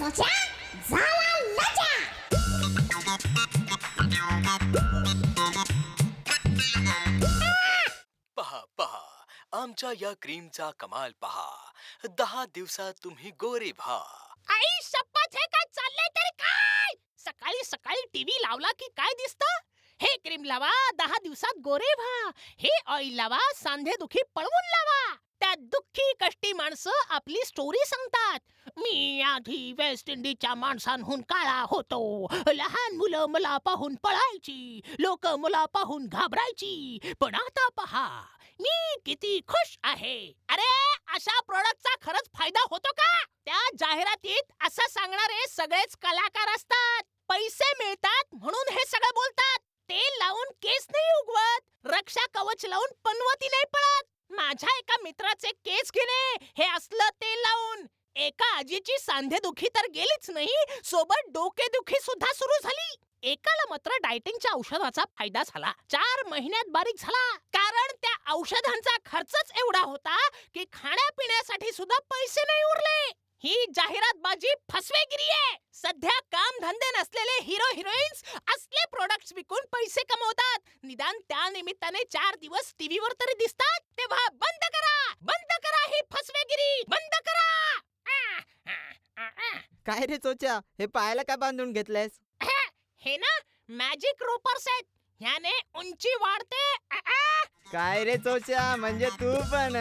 चोच्या झाला लजा. पहा पहा आमच्या या क्रीमचा कमाल पहा. 10 दिवसात तुम्ही गोरे व्हा. आई शपथ, हे काय चाललंय तरी काय? सकाळी सकाळी टीव्ही लावला की काय दिसतं? हे क्रीम लावा 10 दिवसात गोरे व्हा. हे ऑइल लावा सांधेदुखी पळवून लावा. त्या दुःखी कष्टी माणसं आपली स्टोरी सांगतात. मी आधी वेस्ट इंडिजच्या माणसांहून काळा होतो. लहान मुलं मला पाहून पळायची, लोक मला पाहून घाबरायची, पण आता पहा मी किती खुश आहे. अरे, अशा प्रोडक्टचा खरंच फायदा होतो का? त्या जाहिरातीत असं सांगणारे सगळेच कलाकार असतात. पैसे मिळतात म्हणून हे सगळं बोलतात. तेल लावून केस नाही उगवत, रक्षा कवच लावून पनवती नाही पळत. माझ्या एका मित्राचे केस गेले हे असलं तेल लावून. एका आजीची सांधेदुखी तर गेलीच नाही, सोबत डोकेदुखी सुद्धा सुरू झाली. एकाला मात्र डायटिंगच्या औषधाचा फायदा झाला. 4 महिन्यात बारीक झाला. कारण त्या औषधांचा खर्चच एवढा होता की खाण्यापिण्यासाठी सुद्धा पैसे नाही उरले. ही जाहिरातबाजी फसवेगिरी आहे. सध्या काम धंदे नसलेले हिरो हिरोईन्स असले प्रोडक्ट्स विकून पैसे कमवतात. निदान त्या निमित्ताने 4 दिवस टीव्हीवर तरी दिसतात. तेव्हा बंद करा ही फसवेगिरी, बंद करा. काय रे चोच्या, हे पायाला काय बांधून घेतलंयस? हे ना मॅजिक रोपर्स आहेत. ह्याने उंची वाढते. काय रे चोच्या, म्हणजे तू पण